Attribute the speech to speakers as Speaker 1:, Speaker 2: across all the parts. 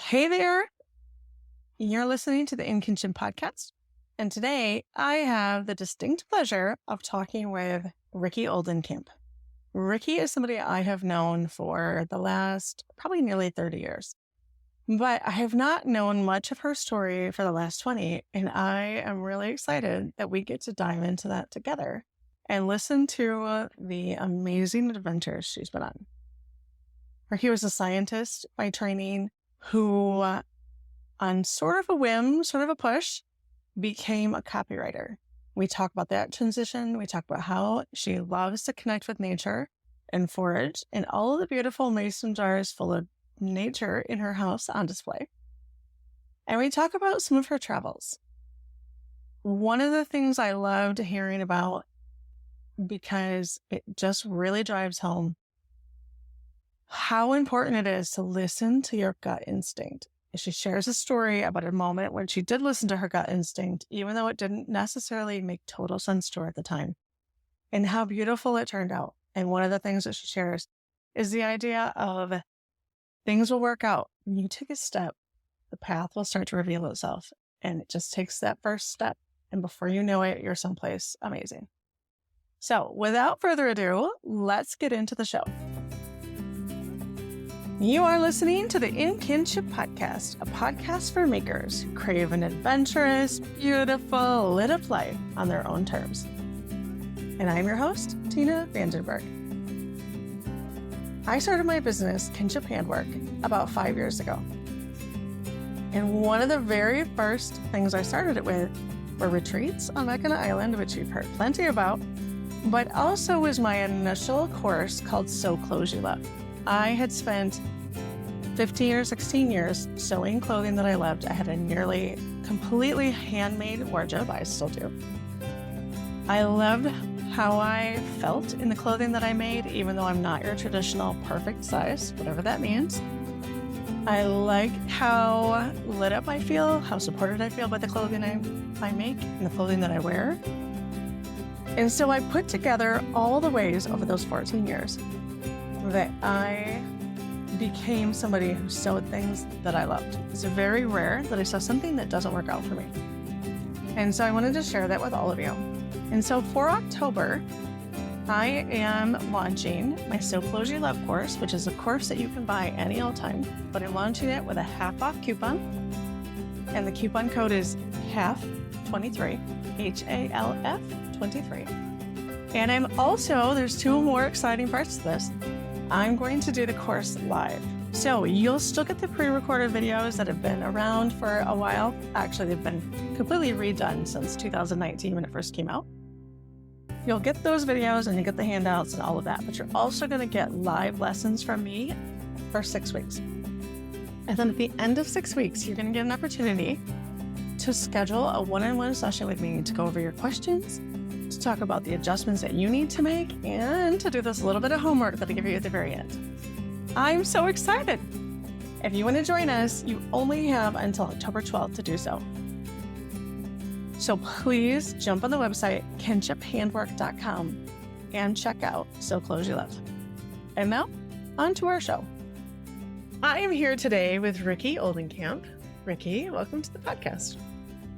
Speaker 1: Hey there, you're listening to the In Kitchen podcast. And today I have the distinct pleasure of talking with Ricki Oldenkamp. Ricki is somebody I have known for the last probably nearly 30 years. But I have not known much of her story for the last 20. And I am really excited that we get to dive into that together and listen to the amazing adventures she's been on. Ricki was a scientist by training who, on sort of a whim, sort of a push, became a copywriter. We talk about that transition. We talk about how she loves to connect with nature and forage, and all of the beautiful mason jars full of nature in her house on display. And we talk about some of her travels. One of the things I loved hearing about, because it just really drives home how important it is to listen to your gut instinct. She shares a story about a moment when she did listen to her gut instinct, even though it didn't necessarily make total sense to her at the time, and how beautiful it turned out. And one of the things that she shares is the idea of things will work out. When you take a step, the path will start to reveal itself. And it just takes that first step. And before you know it, you're someplace amazing. So without further ado, let's get into the show. You are listening to the In Kinship podcast, a podcast for makers who crave an adventurous, beautiful, lit up life on their own terms. And I'm your host, Tina Vandenberg. I started my business, Kinship Handwork, about 5 years ago. And one of the very first things I started it with were retreats on Mackinac Island, which you've heard plenty about, but also was my initial course called Sew Clothes You Love. I had spent 15 or 16 years sewing clothing that I loved. I had a nearly completely handmade wardrobe. I still do. I loved how I felt in the clothing that I made, even though I'm not your traditional perfect size, whatever that means. I like how lit up I feel, how supported I feel by the clothing I make and the clothing that I wear. And so I put together all the ways over those 14 years that I became somebody who sewed things that I loved. It's very rare that I sew something that doesn't work out for me. And so I wanted to share that with all of you. And so for October, I am launching my Sew Clothes You Love course, which is a course that you can buy any old time, but I'm launching it with a half off coupon. And the coupon code is HALF23, HALF 23. And I'm also, there's two more exciting parts to this. I'm going to do the course live. So you'll still get the pre-recorded videos that have been around for a while. Actually, they've been completely redone since 2019 when it first came out. You'll get those videos and you get the handouts and all of that, but you're also going to get live lessons from me for 6 weeks. And then at the end of 6 weeks, you're going to get an opportunity to schedule a one-on-one session with me to go over your questions, to talk about the adjustments that you need to make, and to do this little bit of homework that I give you at the very end. I'm so excited. If you want to join us, you only have until October 12th to do so. So please jump on the website, kinshiphandwork.com, and check out Sew Clothes You Love. And now, on to our show. I am here today with Ricki Oldenkamp. Ricki, welcome to the podcast.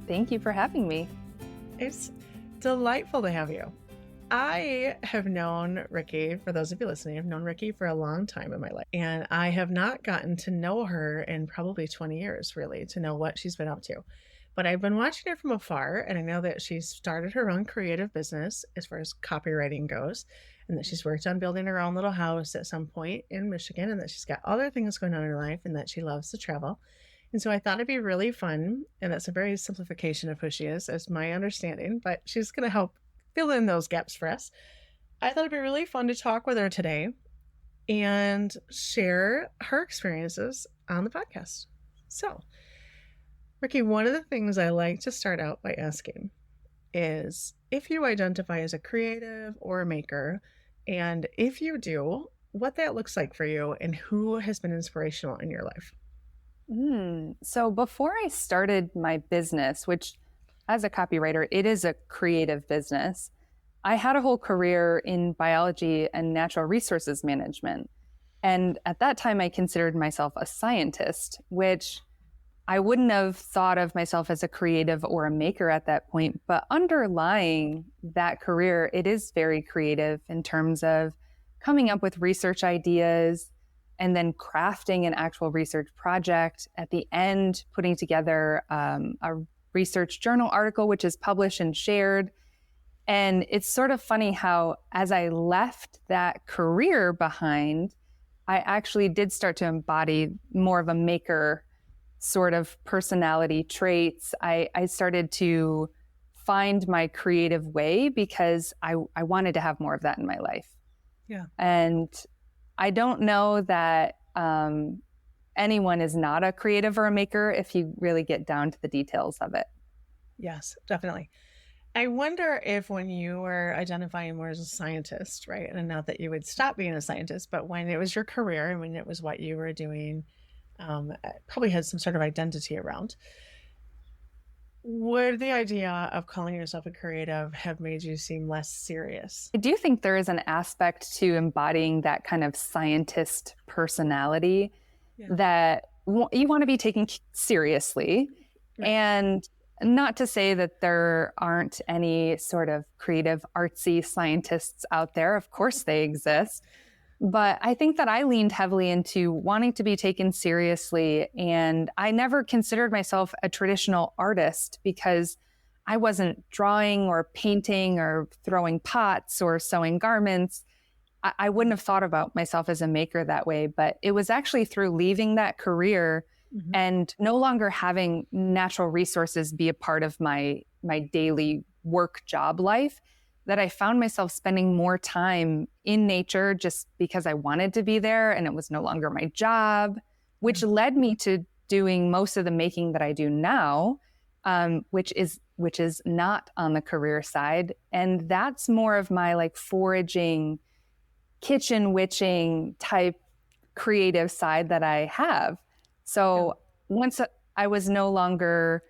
Speaker 2: Thank you for having me.
Speaker 1: It's delightful to have you. I have known Ricki, for those of you listening, I've known Ricki for a long time in my life. And I have not gotten to know her in probably 20 years, really, to know what she's been up to. But I've been watching her from afar, and I know that she's started her own creative business as far as copywriting goes, and that she's worked on building her own little house at some point in Michigan, and that she's got other things going on in her life, and that she loves to travel. And so I thought it'd be really fun, and that's a very simplification of who she is, as my understanding, but she's going to help fill in those gaps for us. I thought it'd be really fun to talk with her today and share her experiences on the podcast. So, Ricki, one of the things I like to start out by asking is if you identify as a creative or a maker, and if you do, what that looks like for you and who has been inspirational in your life.
Speaker 2: So before I started my business, which as a copywriter, it is a creative business, I had a whole career in biology and natural resources management. And at that time, I considered myself a scientist, which I wouldn't have thought of myself as a creative or a maker at that point. But underlying that career, it is very creative in terms of coming up with research ideas and then crafting an actual research project. At the end, putting together a research journal article, which is published and shared. And it's sort of funny how, as I left that career behind, I actually did start to embody more of a maker sort of personality traits. I started to find my creative way because I wanted to have more of that in my life.
Speaker 1: Yeah.
Speaker 2: And I don't know that anyone is not a creative or a maker if you really get down to the details of it.
Speaker 1: Yes, definitely. I wonder if when you were identifying more as a scientist, right, and not that you would stop being a scientist, but when it was your career and when it was what you were doing, probably had some sort of identity around, would the idea of calling yourself a creative have made you seem less serious?
Speaker 2: I do think there is an aspect to embodying that kind of scientist personality that you want to be taken seriously. Right. And not to say that there aren't any sort of creative, artsy scientists out there. Of course they exist. But I think that I leaned heavily into wanting to be taken seriously. And I never considered myself a traditional artist because I wasn't drawing or painting or throwing pots or sewing garments. I wouldn't have thought about myself as a maker that way. But it was actually through leaving that career and no longer having natural resources be a part of my daily work job life that I found myself spending more time in nature just because I wanted to be there and it was no longer my job, which led me to doing most of the making that I do now, which is not on the career side. And that's more of my like foraging, kitchen witching type creative side that I have. So once I was no longer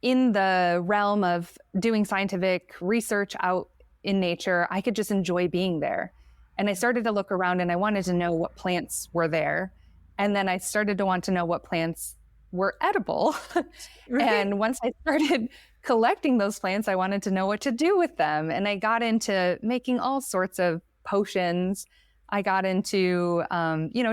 Speaker 2: in the realm of doing scientific research out in nature, I could just enjoy being there. And I started to look around and I wanted to know what plants were there. And then I started to want to know what plants were edible. And once I started collecting those plants, I wanted to know what to do with them. And I got into making all sorts of potions. I got into,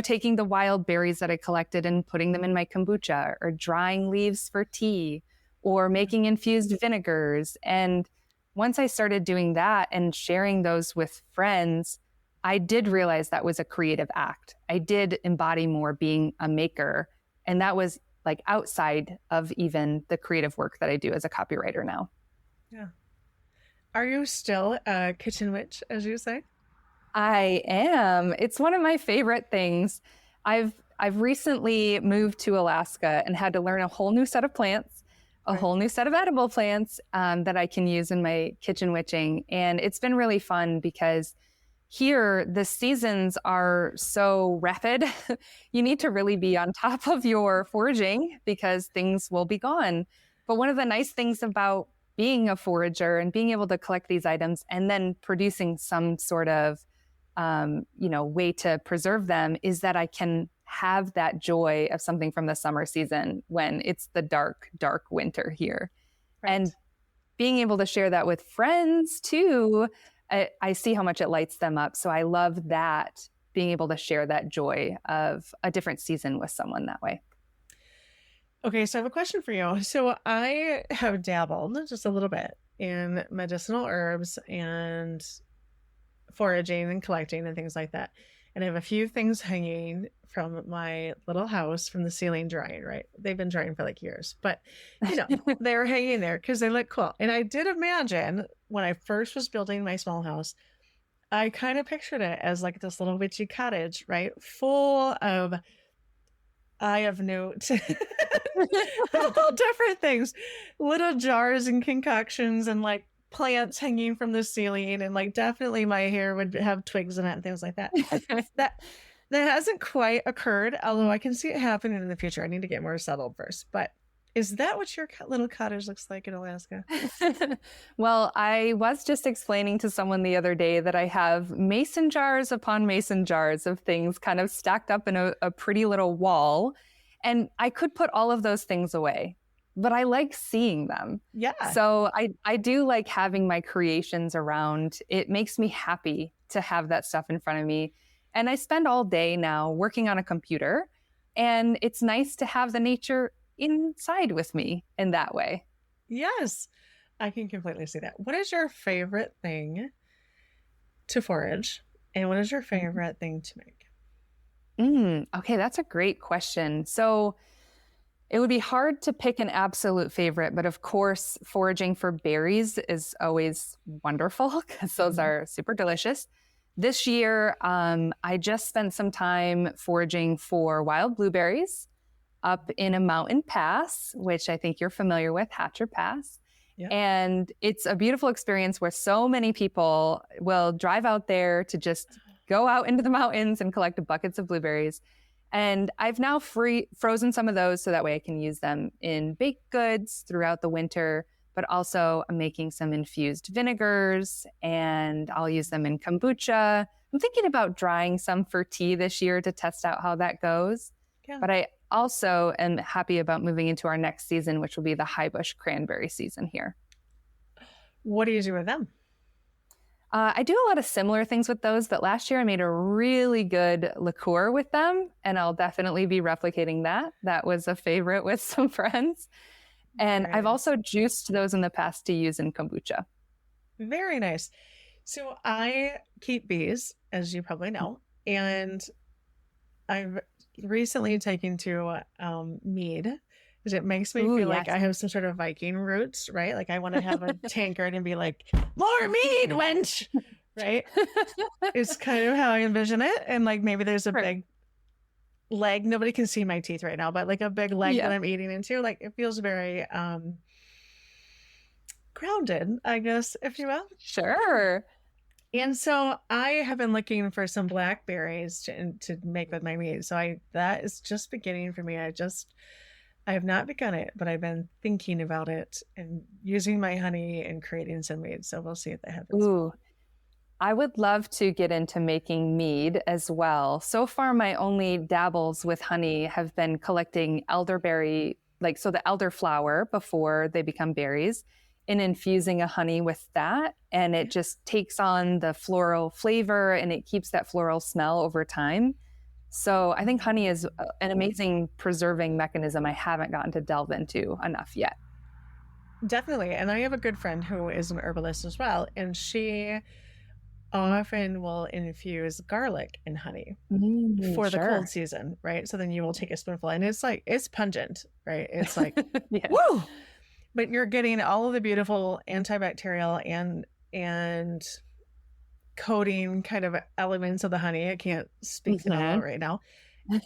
Speaker 2: taking the wild berries that I collected and putting them in my kombucha, or drying leaves for tea, or making infused vinegars. And once I started doing that and sharing those with friends, I did realize that was a creative act. I did embody more being a maker. And that was like outside of even the creative work that I do as a copywriter now.
Speaker 1: Yeah. Are you still a kitchen witch, as you say?
Speaker 2: I am. It's one of my favorite things. I've recently moved to Alaska and had to learn a whole new set of plants, a whole new set of edible plants that I can use in my kitchen witching. And it's been really fun because here the seasons are so rapid. You need to really be on top of your foraging because things will be gone. But one of the nice things about being a forager and being able to collect these items and then producing some sort of way to preserve them is that I can have that joy of something from the summer season when it's the dark, dark winter here. Right. And being able to share that with friends too, I see how much it lights them up. So I love that, being able to share that joy of a different season with someone that way.
Speaker 1: Okay, so I have a question for you. So I have dabbled just a little bit in medicinal herbs and foraging and collecting and things like that. And I have a few things hanging from my little house from the ceiling drying, right? They've been drying for like years, but they're hanging there because they look cool. And I did imagine when I first was building my small house, I kind of pictured it as like this little witchy cottage, right? Full of eye of note, all different things, little jars and concoctions and like plants hanging from the ceiling, and like definitely my hair would have twigs in it and things like that. that hasn't quite occurred, although I can see it happening in the future. I need to get more settled first. But Is that what your little cottage looks like in Alaska?
Speaker 2: Well, I was just explaining to someone the other day that I have mason jars upon mason jars of things kind of stacked up in a pretty little wall. And I could put all of those things away, but I like seeing them.
Speaker 1: Yeah.
Speaker 2: So I do like having my creations around. It makes me happy to have that stuff in front of me. And I spend all day now working on a computer, and it's nice to have the nature inside with me in that way.
Speaker 1: Yes, I can completely see that. What is your favorite thing to forage? And what is your favorite thing to make?
Speaker 2: Okay, that's a great question. So it would be hard to pick an absolute favorite, but of course, foraging for berries is always wonderful because those are super delicious. This year, I just spent some time foraging for wild blueberries up in a mountain pass, which I think you're familiar with, Hatcher Pass. Yep. And it's a beautiful experience where so many people will drive out there to just go out into the mountains and collect buckets of blueberries. And I've now frozen some of those so that way I can use them in baked goods throughout the winter, but also I'm making some infused vinegars and I'll use them in kombucha. I'm thinking about drying some for tea this year to test out how that goes. Yeah. But I also am happy about moving into our next season, which will be the high bush cranberry season here.
Speaker 1: What do you do with them?
Speaker 2: I do a lot of similar things with those, but last year I made a really good liqueur with them, and I'll definitely be replicating that. That was a favorite with some friends. And I've also juiced those in the past to use in kombucha.
Speaker 1: Very nice. So I keep bees, as you probably know, and I've recently taken to mead, because it makes me feel like I have some sort of Viking roots, right? Like I want to have a tankard and be like, more mead, wench, right? It's kind of how I envision it. And like maybe there's a big leg. Nobody can see my teeth right now, but like a big leg that I'm eating into. Like it feels very grounded, I guess, if you will.
Speaker 2: Sure.
Speaker 1: And so I have been looking for some blackberries to make with my mead. So that is just beginning for me. I have not begun it, but I've been thinking about it and using my honey and creating some mead. So we'll see if that happens.
Speaker 2: Ooh, I would love to get into making mead as well. So far, my only dabbles with honey have been collecting elderberry, so the elderflower before they become berries, and infusing a honey with that. And it just takes on the floral flavor and it keeps that floral smell over time. So I think honey is an amazing preserving mechanism I haven't gotten to delve into enough yet.
Speaker 1: Definitely. And I have a good friend who is an herbalist as well. And she often will infuse garlic in honey for the cold season, right? So then you will take a spoonful and it's pungent, right? It's like, woo! But you're getting all of the beautiful antibacterial and coating kind of elements of the honey. I can't speak to that right now.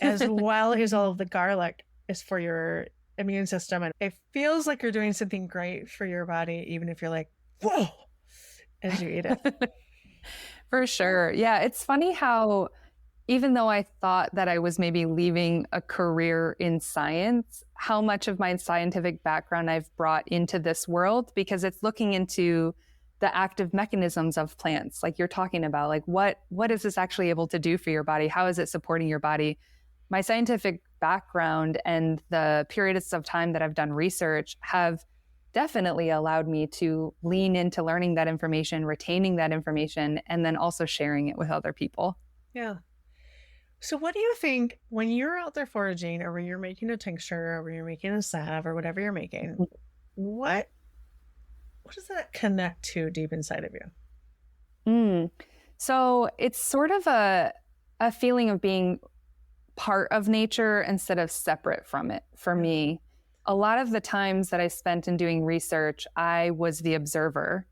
Speaker 1: As well as all of the garlic is for your immune system. And it feels like you're doing something great for your body, even if you're like, whoa, as you eat it.
Speaker 2: For sure. Yeah. It's funny how even though I thought that I was maybe leaving a career in science, how much of my scientific background I've brought into this world, because it's looking into the active mechanisms of plants, like you're talking about, like what is this actually able to do for your body? How is it supporting your body? My scientific background and the periods of time that I've done research have definitely allowed me to lean into learning that information, retaining that information, and then also sharing it with other people.
Speaker 1: Yeah. So what do you think when you're out there foraging, or when you're making a tincture, or when you're making a salve, or whatever you're making, what does that connect to deep inside of you?
Speaker 2: So it's sort of a feeling of being part of nature instead of separate from it. For me, a lot of the times that I spent in doing research, I was the observer.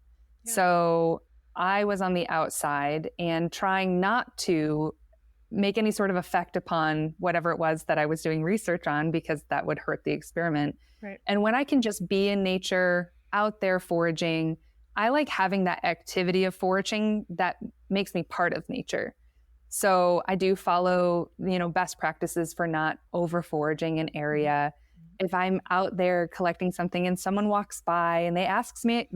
Speaker 2: Yeah. So I was on the outside and trying not to make any sort of effect upon whatever it was that I was doing research on, because that would hurt the experiment.
Speaker 1: Right.
Speaker 2: And when I can just be in nature, out there foraging, I like having that activity of foraging that makes me part of nature. So I do follow, best practices for not over foraging an area. if I'm out there collecting something and someone walks by and they ask me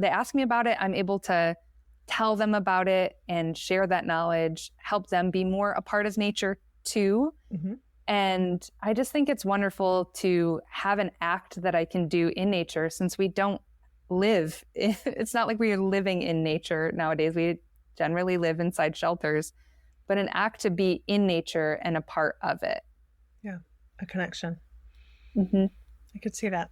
Speaker 2: about it, I'm able to tell them about it and share that knowledge, help them be more a part of nature too.
Speaker 1: Mm-hmm.
Speaker 2: And I just think it's wonderful to have an act that I can do in nature, since we don't live. It's not like we are living in nature nowadays. We generally live inside shelters, but an act to be in nature and a part of it.
Speaker 1: Yeah, a connection.
Speaker 2: Mm-hmm.
Speaker 1: I could see that.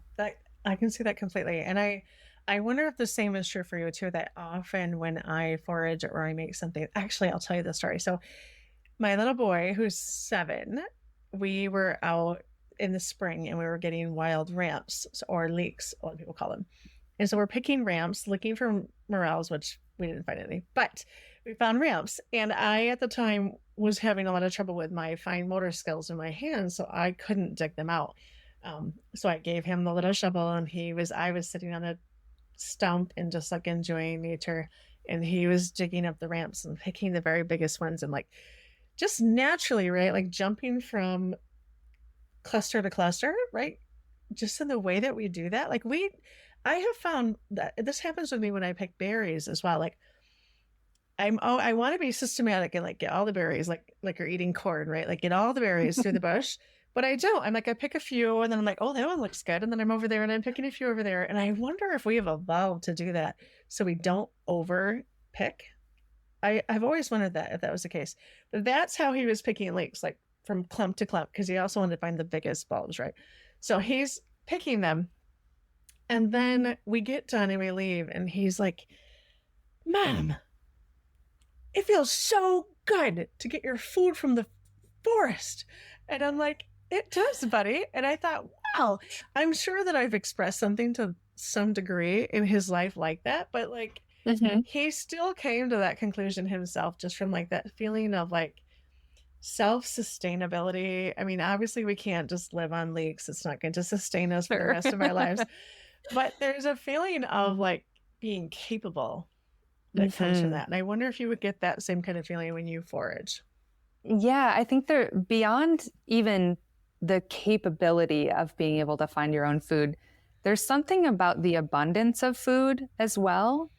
Speaker 1: I can see that completely. And I wonder if the same is true for you too, that often when I forage or I make something, actually, I'll tell you the story. So my little boy, who's 7, we were out in the spring and we were getting wild ramps, or leeks, a lot of people call them. And so we're picking ramps, looking for morels, which we didn't find any, but we found ramps. And I, at the time, was having a lot of trouble with my fine motor skills in my hands, so I couldn't dig them out. So I gave him the little shovel, and I was sitting on a stump and just like enjoying nature, and he was digging up the ramps and picking the very biggest ones, and like just naturally, right, like jumping from cluster to cluster, right, just in the way that we do that. Like I have found that this happens with me when I pick berries as well. Like I want to be systematic and like get all the berries, like you're eating corn, right, like get all the berries through the bush. But I don't. I'm like, I pick a few and then I'm like, oh, that one looks good. And then I'm over there and I'm picking a few over there. And I wonder if we have evolved to do that so we don't over pick. I've always wondered that, if that was the case. But that's how he was picking leeks, like from clump to clump, because he also wanted to find the biggest bulbs, right? So he's picking them. And then we get done and we leave. And he's like, Mom, it feels so good to get your food from the forest. And I'm like, it does, buddy. And I thought, wow, I'm sure that I've expressed something to some degree in his life like that. But like, he still came to that conclusion himself, just from like that feeling of like self-sustainability. I mean, obviously we can't just live on leeks. It's not going to sustain us for the rest of our lives. But there's a feeling of like being capable that comes from that. And I wonder if you would get that same kind of feeling when you forage.
Speaker 2: Yeah, I think they're beyond even the capability of being able to find your own food. There's something about the abundance of food as well.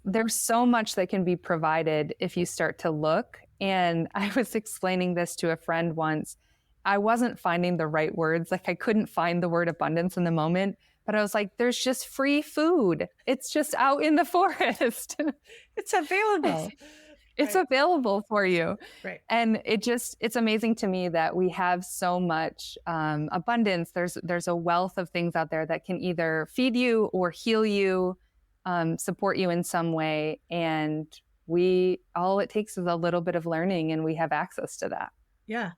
Speaker 2: There's so much that can be provided if you start to look. And I was explaining this to a friend once. I wasn't finding the right words. Like I couldn't find the word abundance in the moment, but I was like, there's just free food. It's just out in the forest.
Speaker 1: It's available.
Speaker 2: It's available for you.
Speaker 1: Right.
Speaker 2: And it's amazing to me that we have so much abundance. There's a wealth of things out there that can either feed you or heal you, support you in some way. And all it takes is a little bit of learning and we have access to that.
Speaker 1: Yeah.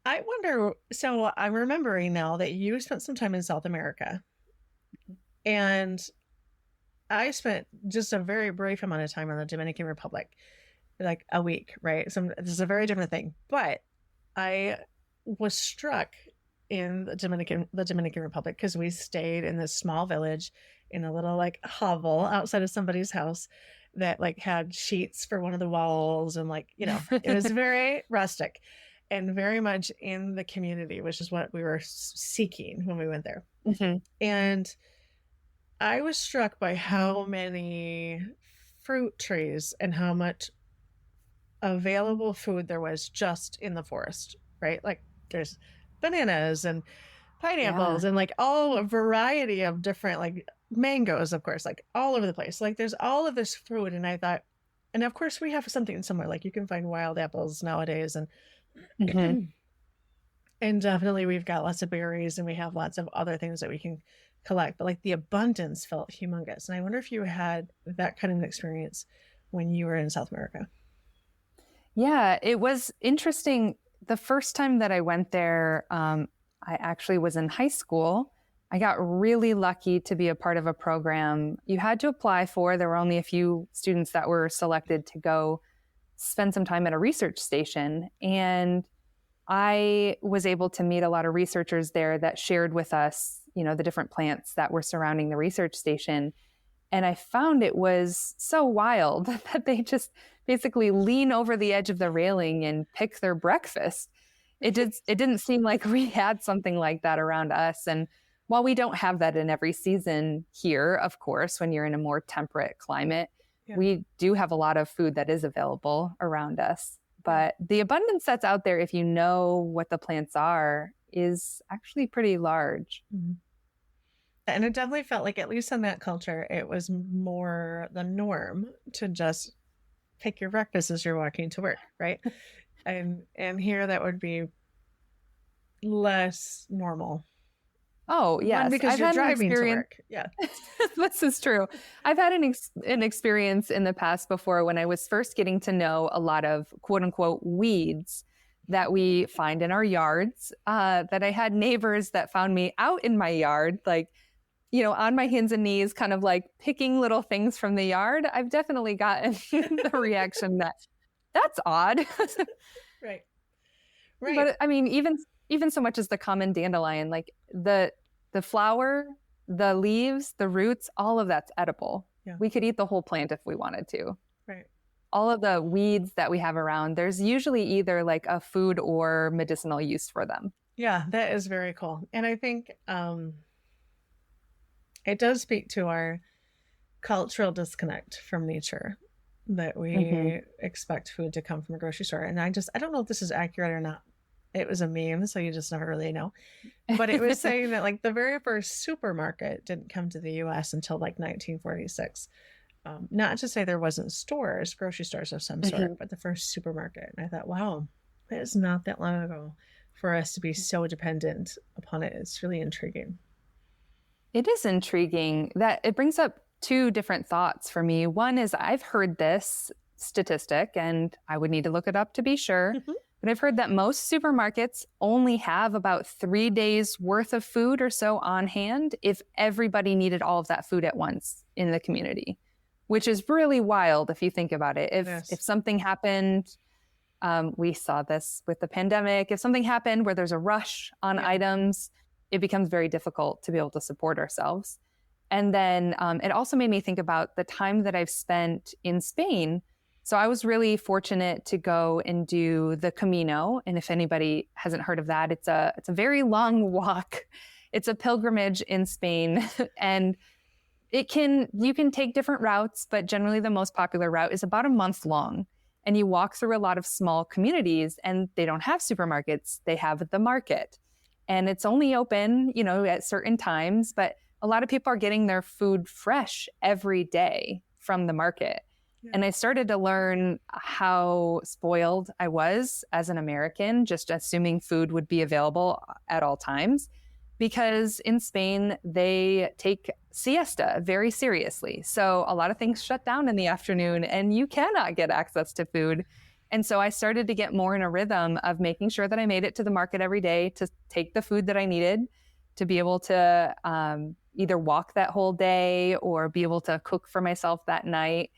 Speaker 1: I wonder, so I'm remembering now that you spent some time in South America, and I spent just a very brief amount of time in the Dominican Republic. Like a week, right? So this is a very different thing. But I was struck in the Dominican Republic because we stayed in this small village in a little like hovel outside of somebody's house that like had sheets for one of the walls, and like, you know, it was very rustic and very much in the community, which is what we were seeking when we went there. And I was struck by how many fruit trees and how much available food there was just in the forest, right? Like there's bananas and pineapples and like a variety of different, like mangoes, of course, like all over the place. Like there's all of this fruit. And I thought, and of course we have something similar, like you can find wild apples nowadays, and and definitely we've got lots of berries and we have lots of other things that we can collect, but like the abundance felt humongous. And I wonder if you had that kind of an experience when you were in South America.
Speaker 2: Yeah, it was interesting. The first time that I went there, I actually was in high school. I got really lucky to be a part of a program you had to apply for. There were only a few students that were selected to go spend some time at a research station. And I was able to meet a lot of researchers there that shared with us, you know, the different plants that were surrounding the research station. And I found it was so wild that they just basically lean over the edge of the railing and pick their breakfast. it didn't seem like we had something like that around us. And while we don't have that in every season here, of course, when you're in a more temperate climate, we do have a lot of food that is available around us. But the abundance that's out there, if you know what the plants are, is actually pretty large.
Speaker 1: Mm-hmm. And it definitely felt like, at least in that culture, it was more the norm to just pick your breakfast as you're walking to work, right? and here that would be less normal.
Speaker 2: Oh, yes.
Speaker 1: Because you're driving to work. Yeah.
Speaker 2: This is true. I've had an experience in the past before when I was first getting to know a lot of quote unquote weeds that we find in our yards, that I had neighbors that found me out in my yard, like, on my hands and knees, kind of like picking little things from the yard. I've definitely gotten the reaction that's odd.
Speaker 1: Right.
Speaker 2: But I mean, even so much as the common dandelion, like the flower, the leaves, the roots, all of that's edible. Yeah. We could eat the whole plant if we wanted to.
Speaker 1: Right.
Speaker 2: All of the weeds that we have around, there's usually either like a food or medicinal use for them.
Speaker 1: Yeah, that is very cool. And I think it does speak to our cultural disconnect from nature, that we expect food to come from a grocery store. And I don't know if this is accurate or not. It was a meme, so you just never really know. But it was saying that like the very first supermarket didn't come to the US until like 1946. Not to say there wasn't grocery stores of some sort, but the first supermarket. And I thought, wow, it is not that long ago for us to be so dependent upon it. It's really intriguing.
Speaker 2: It is intriguing that it brings up two different thoughts for me. One is I've heard this statistic, and I would need to look it up to be sure. But I've heard that most supermarkets only have about 3 days worth of food or so on hand if everybody needed all of that food at once in the community, which is really wild if you think about it. If something happened, we saw this with the pandemic, if something happened where there's a rush on items, it becomes very difficult to be able to support ourselves. And then it also made me think about the time that I've spent in Spain. So I was really fortunate to go and do the Camino. And if anybody hasn't heard of that, it's a very long walk. It's a pilgrimage in Spain. And you can take different routes, but generally the most popular route is about a month long. And you walk through a lot of small communities, and they don't have supermarkets. They have the market. And it's only open, at certain times, but a lot of people are getting their food fresh every day from the market. And I started to learn how spoiled I was as an American, just assuming food would be available at all times. Because in Spain, they take siesta very seriously. So a lot of things shut down in the afternoon and you cannot get access to food. And so I started to get more in a rhythm of making sure that I made it to the market every day to take the food that I needed to be able to either walk that whole day or be able to cook for myself that night.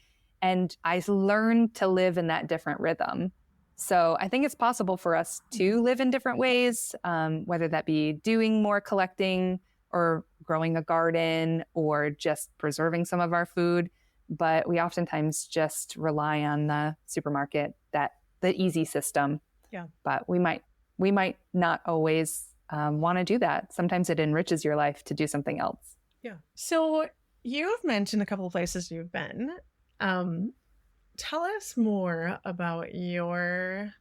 Speaker 2: And I learned to live in that different rhythm. So I think it's possible for us to live in different ways, whether that be doing more collecting or growing a garden or just preserving some of our food. But we oftentimes just rely on the supermarket, the easy system.
Speaker 1: Yeah.
Speaker 2: But we might not always want to do that. Sometimes it enriches your life to do something else.
Speaker 1: Yeah. So you've mentioned a couple of places you've been. Tell us more about your,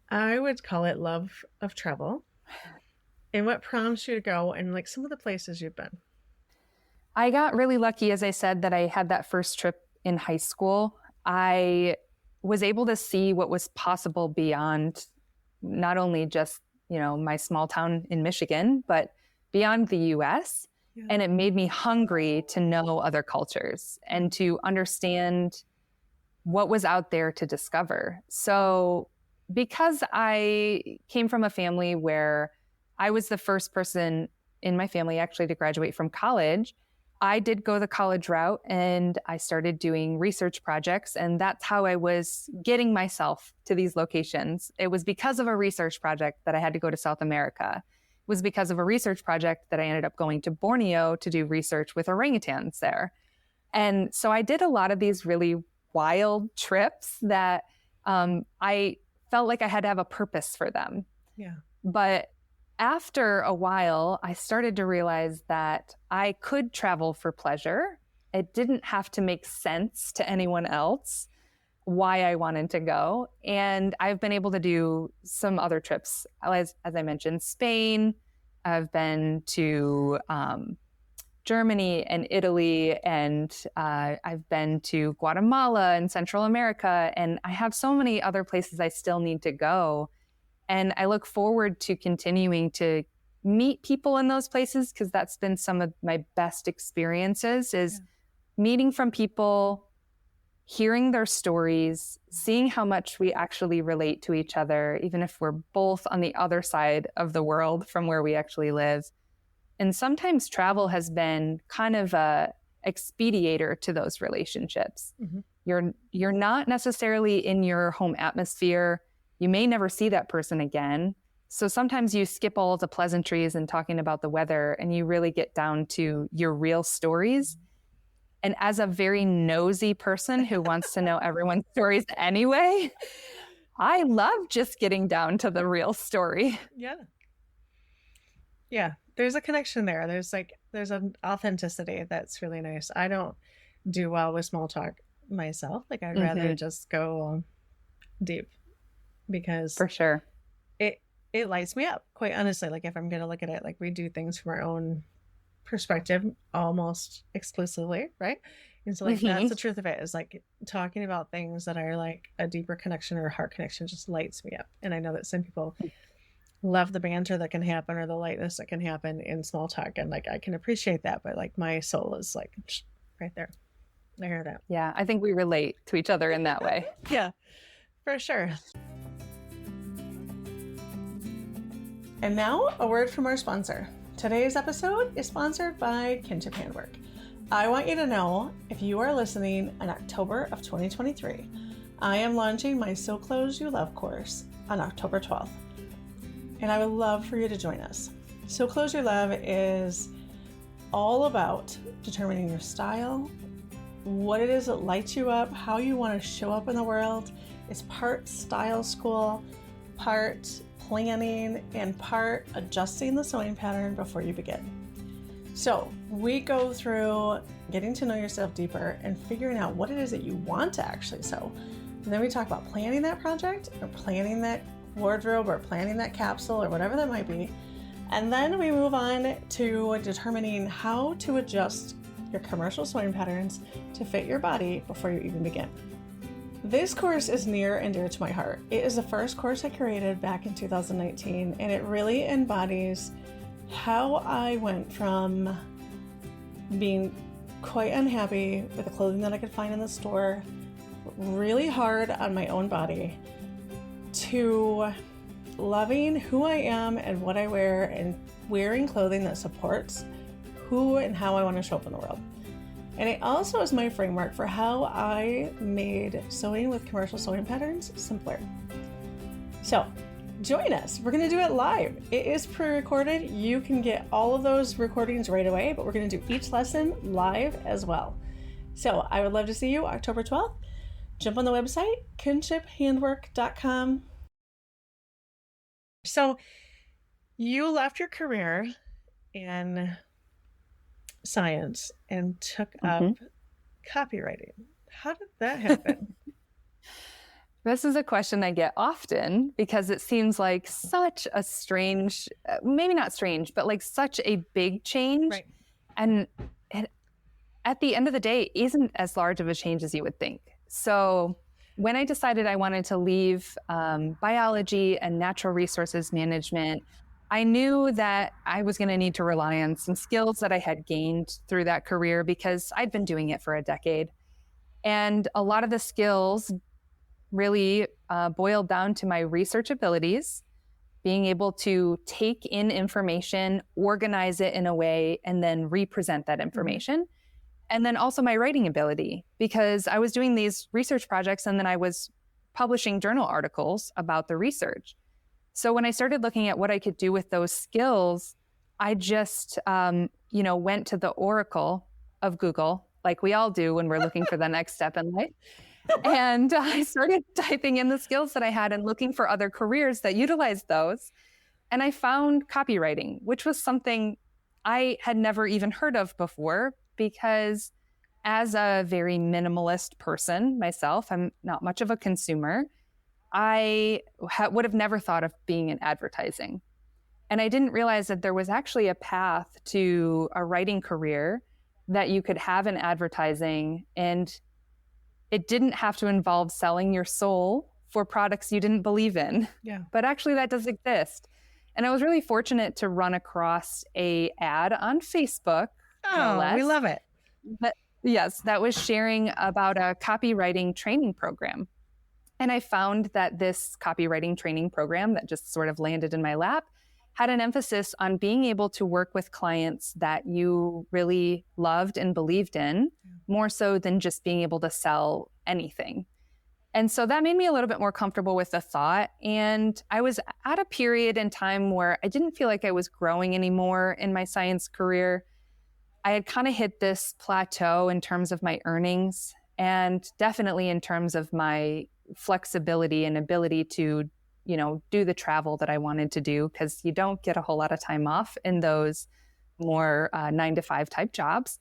Speaker 1: I would call it love of travel, and what prompts you to go, and like some of the places you've been.
Speaker 2: I got really lucky, as I said, that I had that first trip in high school. I was able to see what was possible beyond not only just, my small town in Michigan, but beyond the US. Yeah. And it made me hungry to know other cultures and to understand what was out there to discover. So because I came from a family where I was the first person in my family actually to graduate from college, I did go the college route and I started doing research projects. And that's how I was getting myself to these locations. It was because of a research project that I had to go to South America. Was because of a research project that I ended up going to Borneo to do research with orangutans there. And so I did a lot of these really wild trips that I felt like I had to have a purpose for them.
Speaker 1: Yeah.
Speaker 2: But after a while, I started to realize that I could travel for pleasure. It didn't have to make sense to anyone else why I wanted to go. And I've been able to do some other trips. As I mentioned, Spain. I've been to Germany and Italy, and I've been to Guatemala and Central America. And I have so many other places I still need to go. And I look forward to continuing to meet people in those places, because that's been some of my best experiences, is meeting from people, hearing their stories, seeing how much we actually relate to each other, even if we're both on the other side of the world from where we actually live. And sometimes travel has been kind of a expediator to those relationships. Mm-hmm. You're not necessarily in your home atmosphere. You may never see that person again. So sometimes you skip all the pleasantries and talking about the weather, and you really get down to your real stories. And as a very nosy person who wants to know everyone's stories anyway, I love just getting down to the real story.
Speaker 1: Yeah. Yeah. There's a connection there. There's an authenticity that's really nice. I don't do well with small talk myself. Like, I'd rather just go deep, because
Speaker 2: for sure
Speaker 1: it lights me up, quite honestly. Like, if I'm going to look at it, like, we do things from our own perspective almost exclusively, right? And so, like, that's the truth of it, is like talking about things that are like a deeper connection or a heart connection just lights me up. And I know that some people love the banter that can happen or the lightness that can happen in small talk, and like I can appreciate that, but like my soul is like right there. I hear that.
Speaker 2: Yeah, I think we relate to each other in that way.
Speaker 1: Yeah, for sure. And now, a word from our sponsor. Today's episode is sponsored by Kinship Handwork. I want you to know, if you are listening in October of 2023, I am launching my Sew Clothes You Love course on October 12th. And I would love for you to join us. Sew Clothes You Love is all about determining your style, what it is that lights you up, how you want to show up in the world. It's part style school, part planning, and part adjusting the sewing pattern before you begin. So we go through getting to know yourself deeper and figuring out what it is that you want to actually sew. And then we talk about planning that project, or planning that wardrobe, or planning that capsule, or whatever that might be. And then we move on to determining how to adjust your commercial sewing patterns to fit your body before you even begin. This course is near and dear to my heart. It is the first course I created back in 2019, and it really embodies how I went from being quite unhappy with the clothing that I could find in the store, really hard on my own body, to loving who I am and what I wear, and wearing clothing that supports who and how I want to show up in the world. And it also is my framework for how I made sewing with commercial sewing patterns simpler. So join us. We're going to do it live. It is pre-recorded. You can get all of those recordings right away, but we're going to do each lesson live as well. So I would love to see you October 12th. Jump on the website, kinshiphandwork.com. So you left your career in science and took up copywriting. How did that happen?
Speaker 2: This is a question I get often, because it seems like such a strange, maybe not strange, but like such a big change.
Speaker 1: Right.
Speaker 2: And it, at the end of the day, isn't as large of a change as you would think. So when I decided I wanted to leave biology and natural resources management, I knew that I was going to need to rely on some skills that I had gained through that career, because I'd been doing it for a decade. And a lot of the skills really boiled down to my research abilities, being able to take in information, organize it in a way, and then represent that information. And then also my writing ability, because I was doing these research projects and then I was publishing journal articles about the research. So when I started looking at what I could do with those skills, I just, went to the oracle of Google, like we all do when we're looking for the next step in life. And I started typing in the skills that I had and looking for other careers that utilized those. And I found copywriting, which was something I had never even heard of before, because as a very minimalist person myself, I'm not much of a consumer. I would have never thought of being in advertising. And I didn't realize that there was actually a path to a writing career that you could have in advertising, and it didn't have to involve selling your soul for products you didn't believe in.
Speaker 1: Yeah.
Speaker 2: But actually that does exist. And I was really fortunate to run across a ad on Facebook.
Speaker 1: Oh, we love it.
Speaker 2: Yes, that was sharing about a copywriting training program. And I found that this copywriting training program that just sort of landed in my lap had an emphasis on being able to work with clients that you really loved and believed in, more so than just being able to sell anything. And so that made me a little bit more comfortable with the thought. And I was at a period in time where I didn't feel like I was growing anymore in my science career. I had kind of hit this plateau in terms of my earnings, and definitely in terms of my flexibility and ability to, do the travel that I wanted to do, because you don't get a whole lot of time off in those more 9-to-5 type jobs.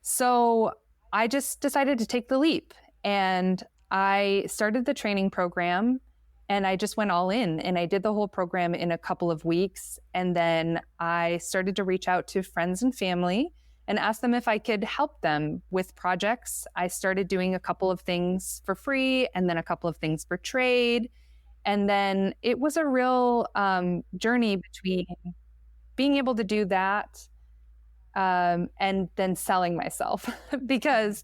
Speaker 2: So I just decided to take the leap, and I started the training program, and I just went all in, and I did the whole program in a couple of weeks. And then I started to reach out to friends and family and ask them if I could help them with projects. I started doing a couple of things for free and then a couple of things for trade. And then it was a real journey between being able to do that and then selling myself, because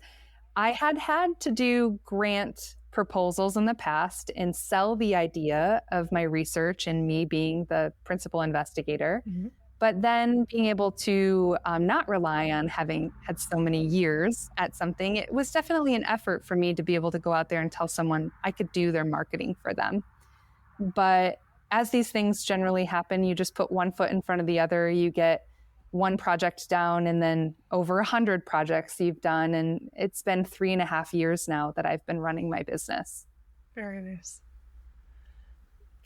Speaker 2: I had to do grant proposals in the past and sell the idea of my research and me being the principal investigator. Mm-hmm. But then being able to not rely on having had so many years at something, it was definitely an effort for me to be able to go out there and tell someone I could do their marketing for them. But as these things generally happen, you just put one foot in front of the other. You get one project down and then over 100 projects you've done. And it's been 3.5 years now that I've been running my business.
Speaker 1: Very nice.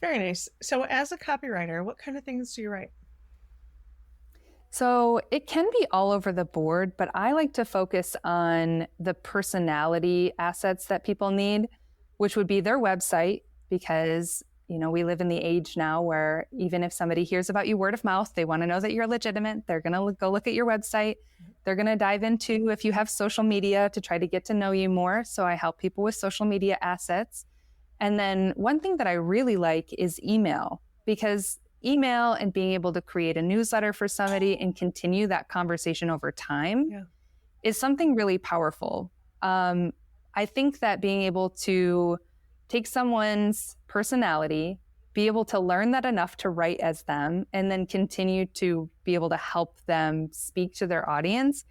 Speaker 1: Very nice. So as a copywriter, what kind of things do you write?
Speaker 2: So it can be all over the board, but I like to focus on the personality assets that people need, which would be their website, because we live in the age now where even if somebody hears about you word of mouth, they want to know that you're legitimate. They're going to go look at your website. They're going to dive into if you have social media to try to get to know you more. So I help people with social media assets. And then one thing that I really like is email, because email and being able to create a newsletter for somebody and continue that conversation over time is something really powerful. I think that being able to take someone's personality, be able to learn that enough to write as them, and then continue to be able to help them speak to their audience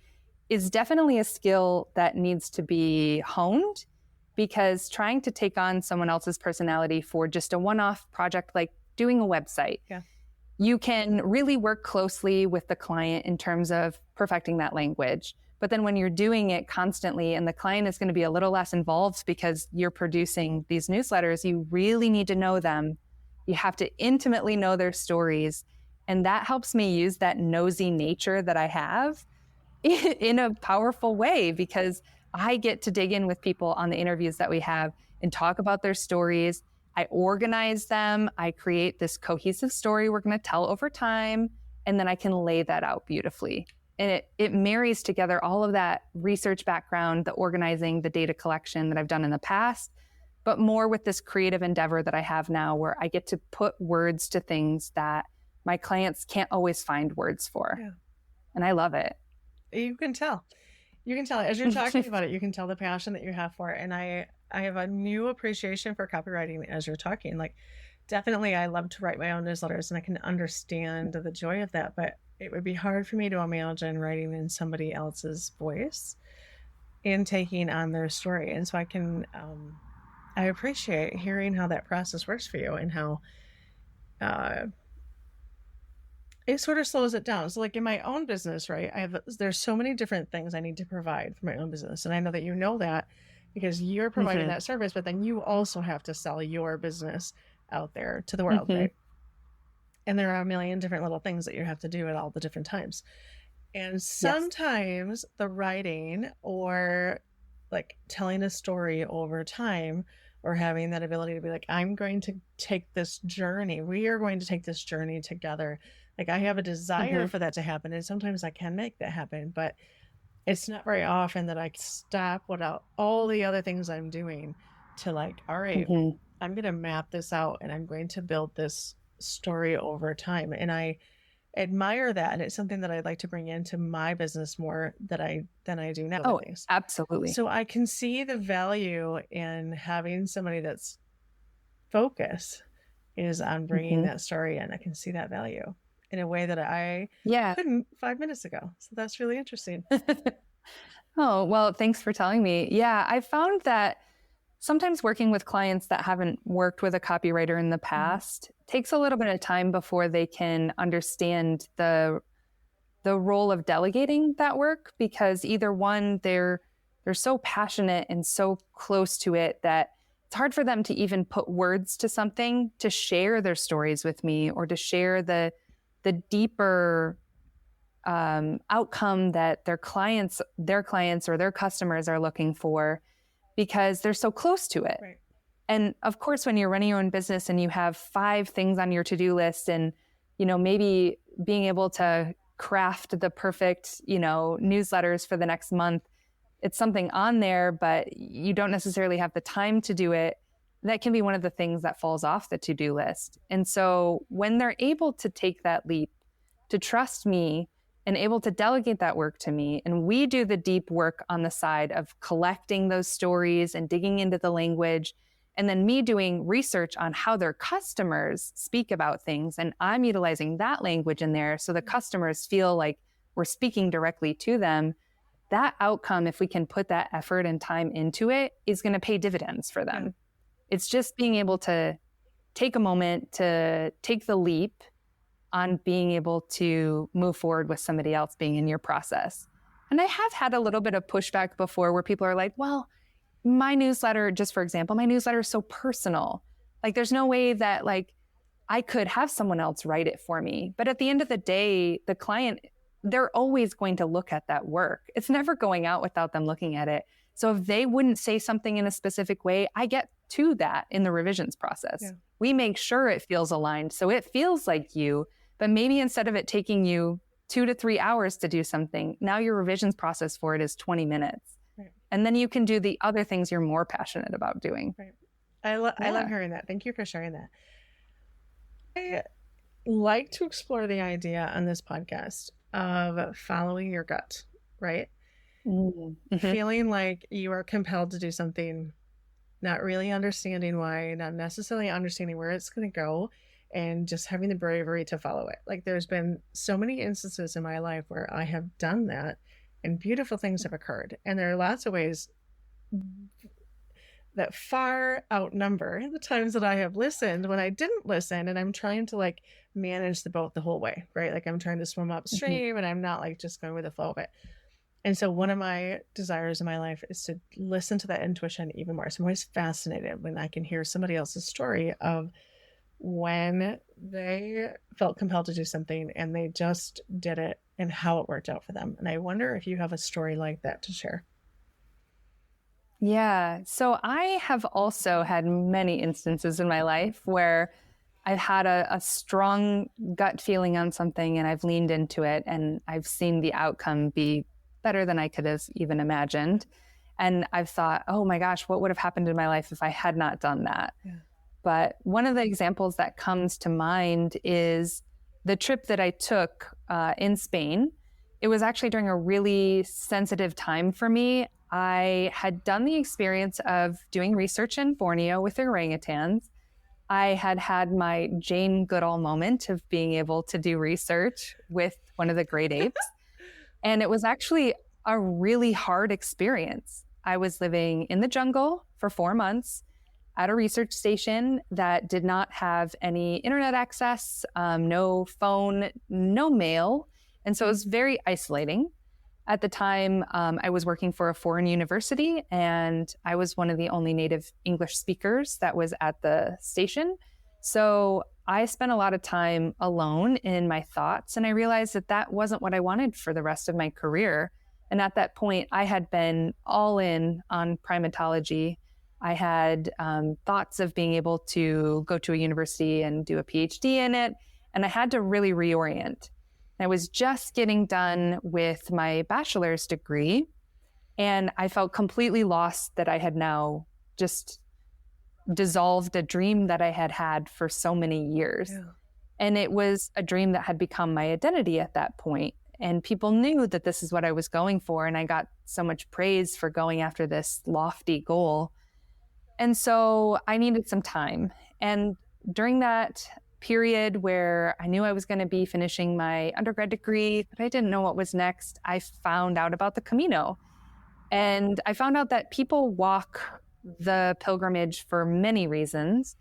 Speaker 2: is definitely a skill that needs to be honed, because trying to take on someone else's personality for just a one-off project like doing a website, you can really work closely with the client in terms of perfecting that language. But then when you're doing it constantly and the client is going to be a little less involved because you're producing these newsletters, you really need to know them. You have to intimately know their stories. And that helps me use that nosy nature that I have in a powerful way, because I get to dig in with people on the interviews that we have and talk about their stories. I organize them. I create this cohesive story we're going to tell over time, and then I can lay that out beautifully. And it marries together all of that research background, the organizing, the data collection that I've done in the past, but more with this creative endeavor that I have now, where I get to put words to things that my clients can't always find words for. Yeah. And I love it.
Speaker 1: You can tell. As you're talking about it, you can tell the passion that you have for it. And I have a new appreciation for copywriting as you're talking. Like, definitely, I love to write my own newsletters, and I can understand the joy of that. But it would be hard for me to imagine writing in somebody else's voice and taking on their story. And so I appreciate hearing how that process works for you and how it sort of slows it down. So like in my own business, right, there's so many different things I need to provide for my own business. And I know that you know that. because you're providing that service, but then you also have to sell your business out there to the world, right? And there are a million different little things that you have to do at all the different times. And sometimes the writing or like telling a story over time, or having that ability to be like, I'm going to take this journey. We are going to take this journey together. Like I have a desire for that to happen. And sometimes I can make that happen, but it's not very often that I stop without all the other things I'm doing to like, all right, I'm going to map this out and I'm going to build this story over time. And I admire that. And it's something that I'd like to bring into my business more than I do now.
Speaker 2: Oh, absolutely.
Speaker 1: So I can see the value in having somebody that's focus is on bringing that story in. I can see that value in a way that I couldn't 5 minutes ago. So that's really interesting.
Speaker 2: Oh, well, thanks for telling me. Yeah, I found that sometimes working with clients that haven't worked with a copywriter in the past takes a little bit of time before they can understand the role of delegating that work, because either one, they're so passionate and so close to it that it's hard for them to even put words to something, to share their stories with me, or to share the deeper outcome that their clients or their customers are looking for, because they're so close to it.
Speaker 1: Right.
Speaker 2: And of course, when you're running your own business and you have 5 things on your to-do list, and, maybe being able to craft the perfect, newsletters for the next month, it's something on there, but you don't necessarily have the time to do it. That can be one of the things that falls off the to-do list. And so when they're able to take that leap, to trust me and able to delegate that work to me, and we do the deep work on the side of collecting those stories and digging into the language, and then me doing research on how their customers speak about things, and I'm utilizing that language in there so the customers feel like we're speaking directly to them, that outcome, if we can put that effort and time into it, is going to pay dividends for them. It's just being able to take a moment to take the leap on being able to move forward with somebody else being in your process. And I have had a little bit of pushback before where people are like, well, my newsletter, just for example, my newsletter is so personal. Like there's no way that like I could have someone else write it for me. But at the end of the day, the client, they're always going to look at that work. It's never going out without them looking at it. So if they wouldn't say something in a specific way, I get to that in the revisions process. We make sure it feels aligned. So it feels like you, but maybe instead of it taking you 2 to 3 hours to do something, now your revisions process for it is 20 minutes. And then you can do the other things you're more passionate about doing.
Speaker 1: I love hearing that. Thank you for sharing that. I like to explore the idea on this podcast of following your gut, right? Feeling like you are compelled to do something, not really understanding why, not necessarily understanding where it's going to go, and just having the bravery to follow it. Like there's been so many instances in my life where I have done that and beautiful things have occurred. And there are lots of ways that far outnumber the times that I have listened when I didn't listen, and I'm trying to like manage the boat the whole way, right? Like I'm trying to swim upstream and I'm not like just going with the flow of it. And so one of my desires in my life is to listen to that intuition even more. So I'm always fascinated when I can hear somebody else's story of when they felt compelled to do something and they just did it and how it worked out for them. And I wonder if you have a story like that to share.
Speaker 2: Yeah. So I have also had many instances in my life where I've had a strong gut feeling on something and I've leaned into it and I've seen the outcome be better than I could have even imagined. And I've thought, oh my gosh, what would have happened in my life if I had not done that? But one of the examples that comes to mind is the trip that I took in Spain. It was actually during a really sensitive time for me. I had done the experience of doing research in Borneo with orangutans. I had had my Jane Goodall moment of being able to do research with one of the great apes. And it was actually a really hard experience. I was living in the jungle for 4 months at a research station that did not have any internet access, no phone, no mail. And so it was very isolating. At the time, I was working for a foreign university, and I was one of the only native English speakers that was at the station. So I spent a lot of time alone in my thoughts, and I realized that that wasn't what I wanted for the rest of my career. And at that point, I had been all in on primatology. I had thoughts of being able to go to a university and do a PhD in it, and I had to really reorient. I was just getting done with my bachelor's degree, and I felt completely lost that I had now just dissolved a dream that I had had for so many years. Yeah. And it was a dream that had become my identity at that point. And people knew that this is what I was going for. And I got so much praise for going after this lofty goal. And so I needed some time. And during that period where I knew I was going to be finishing my undergrad degree, but I didn't know what was next, I found out about the Camino. And I found out that people walk the pilgrimage for many reasons.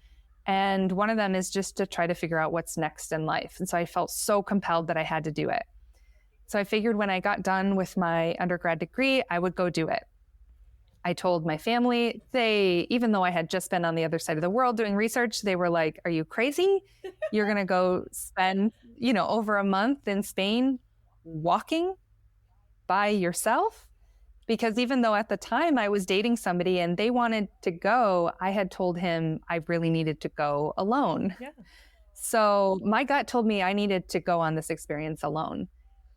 Speaker 2: And one of them is just to try to figure out what's next in life. And so I felt so compelled that I had to do it. So I figured when I got done with my undergrad degree, I would go do it. I told my family, even though I had just been on the other side of the world doing research, they were like, "Are you crazy? You're going to go spend, over a month in Spain walking by yourself?" Because even though at the time I was dating somebody and they wanted to go, I had told him I really needed to go alone. Yeah. So my gut told me I needed to go on this experience alone.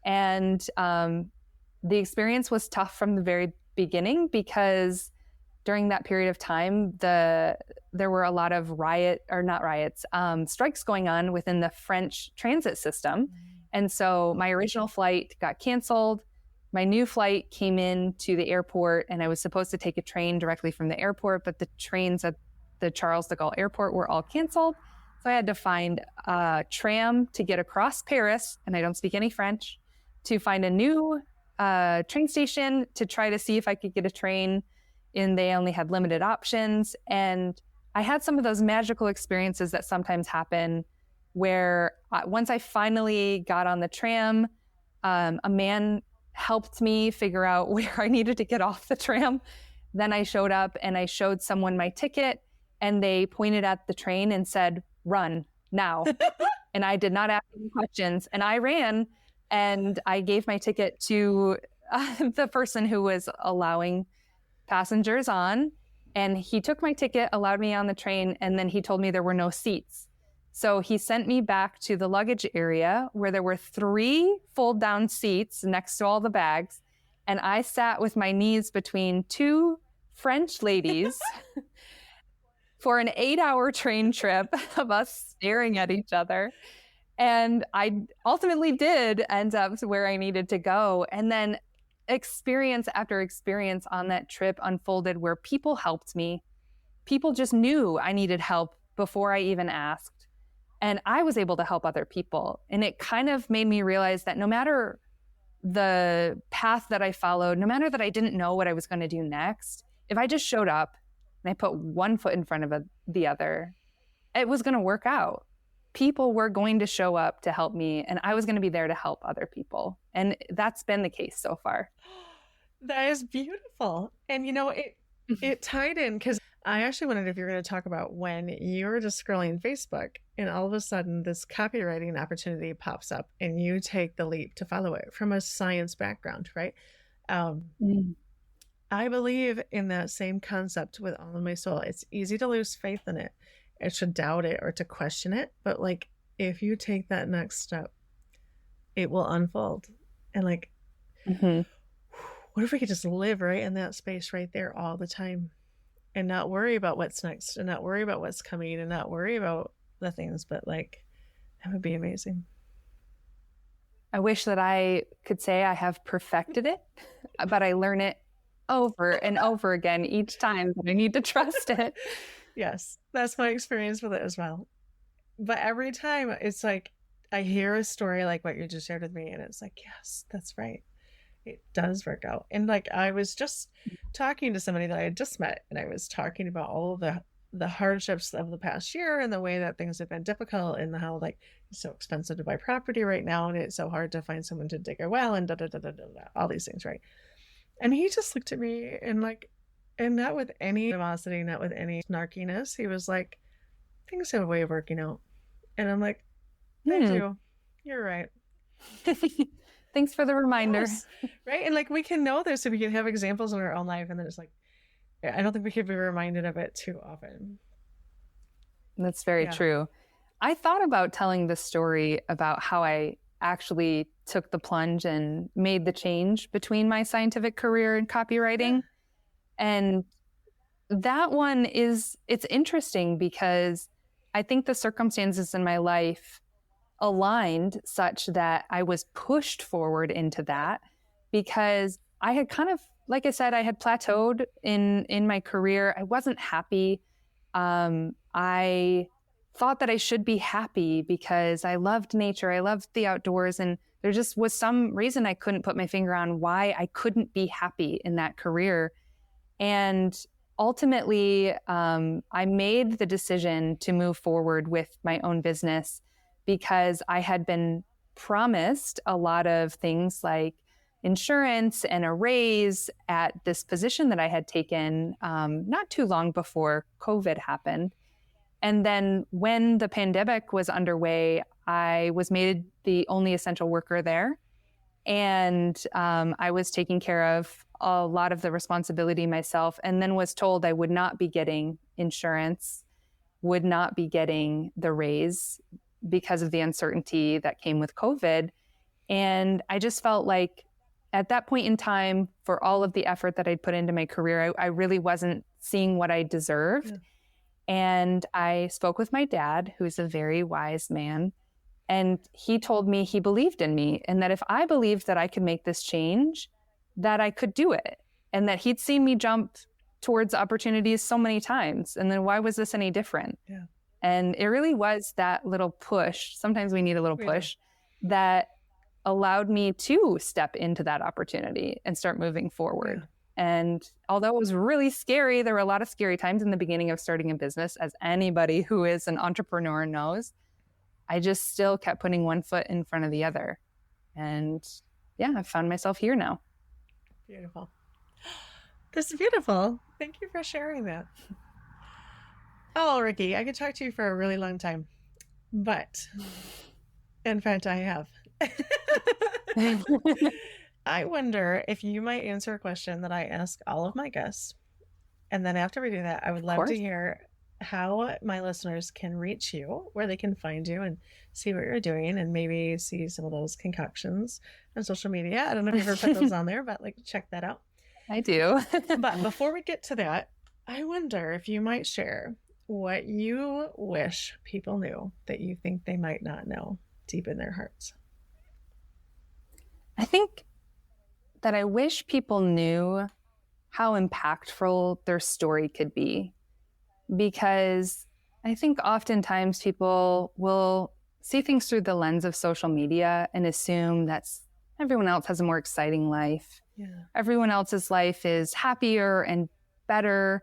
Speaker 2: And the experience was tough from the very beginning because during that period of time, there were a lot of strikes going on within the French transit system. And so my original flight got canceled. My new flight came in to the airport, and I was supposed to take a train directly from the airport, but the trains at the Charles de Gaulle airport were all canceled. So I had to find a tram to get across Paris, and I don't speak any French, to find a new train station to try to see if I could get a train, and they only had limited options. And I had some of those magical experiences that sometimes happen where once I finally got on the tram, a man helped me figure out where I needed to get off the tram. Then I showed up and I showed someone my ticket, and they pointed at the train and said, "Run now." And I did not ask any questions, and I ran. And I gave my ticket to the person who was allowing passengers on. And he took my ticket, allowed me on the train, and then he told me there were no seats. So he sent me back to the luggage area where there were 3 fold-down seats next to all the bags. And I sat with my knees between 2 French ladies for an 8-hour train trip of us staring at each other. And I ultimately did end up to where I needed to go. And then experience after experience on that trip unfolded where people helped me. People just knew I needed help before I even asked. And I was able to help other people. And it kind of made me realize that no matter the path that I followed, no matter that I didn't know what I was going to do next, if I just showed up and I put one foot in front of the other, it was going to work out. People were going to show up to help me, and I was going to be there to help other people. And that's been the case so far.
Speaker 1: That is beautiful. And it tied in because I actually wondered if you were going to talk about when you were just scrolling Facebook and all of a sudden this copywriting opportunity pops up and you take the leap to follow it from a science background, right? I believe in that same concept with all of my soul. It's easy to lose faith in it. It should doubt it or to question it. But if you take that next step, it will unfold. And what if we could just live right in that space right there all the time and not worry about what's next and not worry about what's coming and not worry about the things, but that would be amazing.
Speaker 2: I wish that I could say I have perfected it, but I learn it over and over again each time that I need to trust it.
Speaker 1: Yes, that's my experience with it as well. But every time it's I hear a story like what you just shared with me, and it's yes, that's right. It does work out. And I was just talking to somebody that I had just met, and I was talking about all of the hardships of the past year and the way that things have been difficult and how like it's so expensive to buy property right now and it's so hard to find someone to dig a well and all these things, right? And he just looked at me and like, and not with any animosity, not with any snarkiness. He was like, things have a way of working out. And I'm like, thank you. You're right.
Speaker 2: Thanks for the reminder.
Speaker 1: Yes. Right. And like, we can know this if we can have examples in our own life. And then it's like, I don't think we could be reminded of it too often.
Speaker 2: That's very true. I thought about telling the story about how I actually took the plunge and made the change between my scientific career and copywriting. And that one it's interesting because I think the circumstances in my life aligned such that I was pushed forward into that because I had kind of, like I said, I had plateaued in my career. I wasn't happy. I thought that I should be happy because I loved nature. I loved the outdoors. And there just was some reason I couldn't put my finger on why I couldn't be happy in that career. And ultimately, I made the decision to move forward with my own business because I had been promised a lot of things like insurance and a raise at this position that I had taken not too long before COVID happened. And then when the pandemic was underway, I was made the only essential worker there. And I was taking care of a lot of the responsibility myself, and then was told I would not be getting insurance, would not be getting the raise because of the uncertainty that came with COVID. And I just felt like at that point in time, for all of the effort that I'd put into my career, I really wasn't seeing what I deserved. Yeah. And I spoke with my dad, who's a very wise man. And he told me he believed in me and that if I believed that I could make this change, that I could do it. And that he'd seen me jump towards opportunities so many times. And then why was this any different? Yeah. And it really was that little push. Sometimes we need a little push that allowed me to step into that opportunity and start moving forward. Yeah. And although it was really scary, there were a lot of scary times in the beginning of starting a business, as anybody who is an entrepreneur knows. I just still kept putting one foot in front of the other. And yeah, I found myself here now.
Speaker 1: Beautiful. This is beautiful. Thank you for sharing that. Oh, Ricki, I could talk to you for a really long time, but in fact, I have. I wonder if you might answer a question that I ask all of my guests. And then after we do that, I would love to hear how my listeners can reach you, where they can find you and see what you're doing and maybe see some of those concoctions on social media. I don't know if you've ever put those on there, but like check that out.
Speaker 2: I do.
Speaker 1: But before we get to that, I wonder if you might share what you wish people knew that you think they might not know deep in their hearts.
Speaker 2: I think that I wish people knew how impactful their story could be. Because I think oftentimes people will see things through the lens of social media and assume that everyone else has a more exciting life. Yeah. Everyone else's life is happier and better.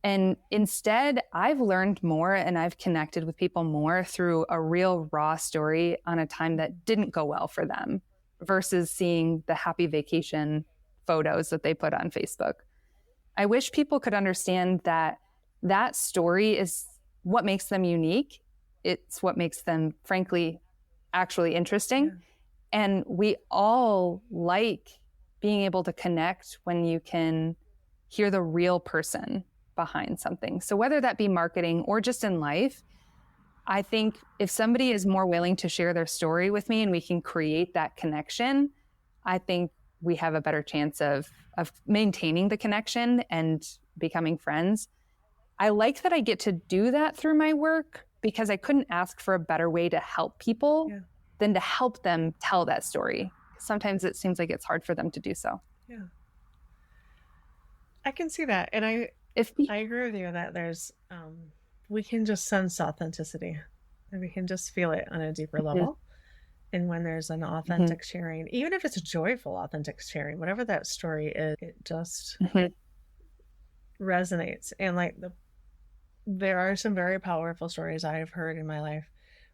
Speaker 2: And instead, I've learned more and I've connected with people more through a real raw story on a time that didn't go well for them versus seeing the happy vacation photos that they put on Facebook. I wish people could understand that that story is what makes them unique. It's what makes them, frankly, actually interesting. Yeah. And we all like being able to connect when you can hear the real person behind something. So whether that be marketing or just in life, I think if somebody is more willing to share their story with me and we can create that connection, I think we have a better chance of maintaining the connection and becoming friends. I like that I get to do that through my work because I couldn't ask for a better way to help people than to help them tell that story. Sometimes it seems like it's hard for them to do so.
Speaker 1: Yeah. I can see that. And I agree with you that there's, we can just sense authenticity and we can just feel it on a deeper level. And when there's an authentic sharing, even if it's a joyful, authentic sharing, whatever that story is, it just resonates. And like there are some very powerful stories I have heard in my life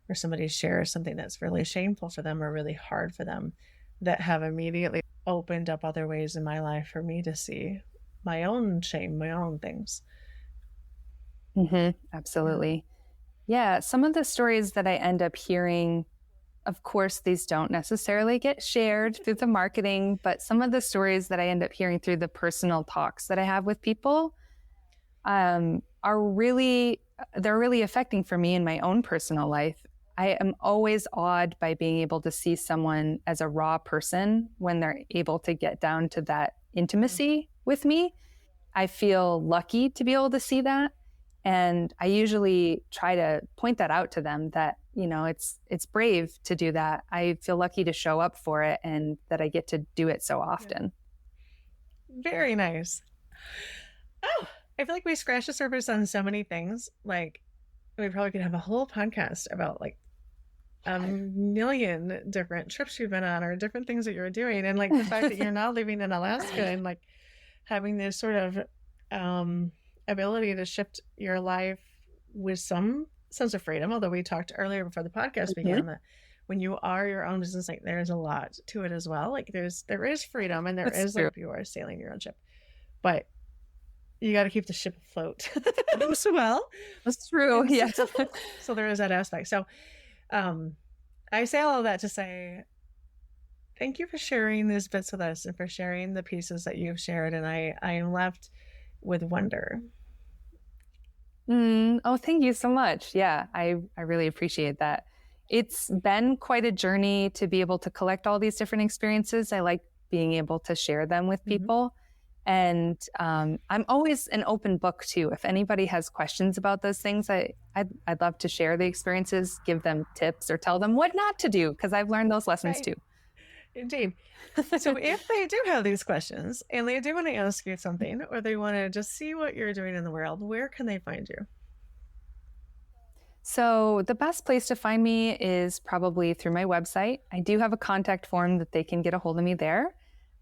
Speaker 1: where somebody shares something that's really shameful for them or really hard for them that have immediately opened up other ways in my life for me to see my own shame, my own things.
Speaker 2: Absolutely. Yeah. Some of the stories that I end up hearing, of course, these don't necessarily get shared through the marketing, but some of the stories that I end up hearing through the personal talks that I have with people they're really affecting for me in my own personal life. I am always awed by being able to see someone as a raw person when they're able to get down to that intimacy with me. I feel lucky to be able to see that. And I usually try to point that out to them that, it's brave to do that. I feel lucky to show up for it and that I get to do it so often.
Speaker 1: Very nice. Oh, I feel like we scratched the surface on so many things. Like, we probably could have a whole podcast about like a million different trips you've been on or different things that you're doing. And like the fact that you're now living in Alaska and like having this sort of ability to shift your life with some sense of freedom. Although we talked earlier before the podcast began that when you are your own business, like there's a lot to it as well. Like there is freedom and there is like you are sailing your own ship, but you got to keep the ship afloat as well.
Speaker 2: That's true. Yeah.
Speaker 1: So there is that aspect. So I say all of that to say thank you for sharing these bits with us and for sharing the pieces that you've shared. And I am left with wonder.
Speaker 2: Oh, thank you so much. Yeah, I really appreciate that. It's been quite a journey to be able to collect all these different experiences. I like being able to share them with people. And I'm always an open book too. If anybody has questions about those things, I'd love to share the experiences, give them tips or tell them what not to do, because I've learned those lessons too.
Speaker 1: Indeed. So if they do have these questions and they do want to ask you something or they want to just see what you're doing in the world, where can they find you?
Speaker 2: So the best place to find me is probably through my website. I do have a contact form that they can get a hold of me there.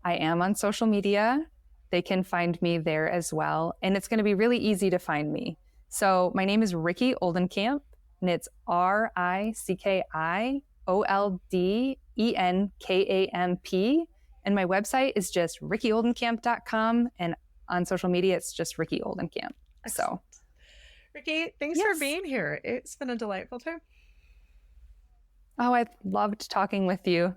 Speaker 2: I am on social media. They can find me there as well. And it's going to be really easy to find me. So my name is Ricki Oldenkamp, and it's RICKIOLDENKAMP. And my website is just rickyoldenkamp.com. And on social media, it's just Ricki Oldenkamp. So,
Speaker 1: Ricki, thanks for being here. It's been a delightful time.
Speaker 2: Oh, I loved talking with you.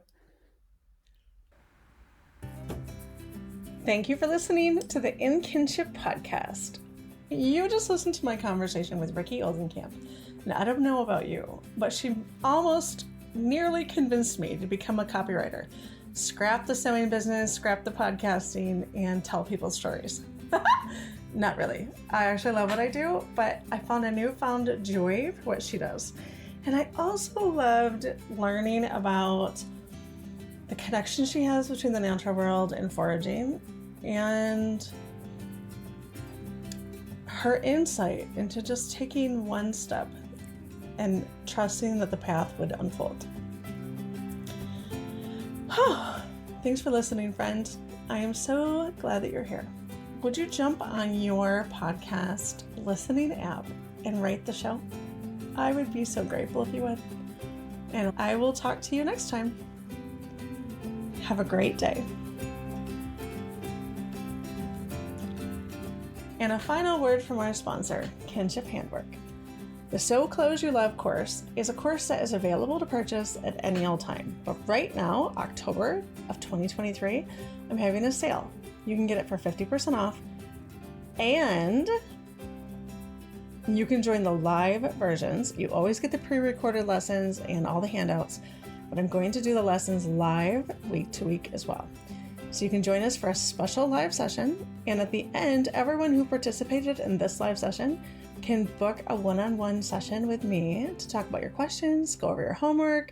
Speaker 1: Thank you for listening to the In Kinship podcast. You just listened to my conversation with Ricki Oldenkamp. And I don't know about you, but she almost nearly convinced me to become a copywriter. Scrap the sewing business, scrap the podcasting, and tell people stories. Not really. I actually love what I do, but I found a newfound joy for what she does. And I also loved learning about the connection she has between the natural world and foraging, and her insight into just taking one step and trusting that the path would unfold. Thanks for listening, friend. I am so glad that you're here. Would you jump on your podcast listening app and rate the show? I would be so grateful if you would. And I will talk to you next time. Have a great day. And a final word from our sponsor, Kinship Handwork. The Sew Clothes You Love course is a course that is available to purchase at any old time. But right now, October of 2023, I'm having a sale. You can get it for 50% off. And you can join the live versions. You always get the pre-recorded lessons and all the handouts. But I'm going to do the lessons live week to week as well. So you can join us for a special live session. And at the end, everyone who participated in this live session can book a one-on-one session with me to talk about your questions, go over your homework,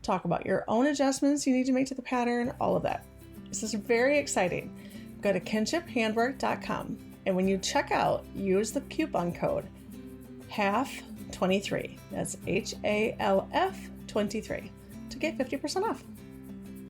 Speaker 1: talk about your own adjustments you need to make to the pattern, all of that. This is very exciting. Go to kinshiphandwork.com. And when you check out, use the coupon code HALF23. That's HALF23 to get 50% off.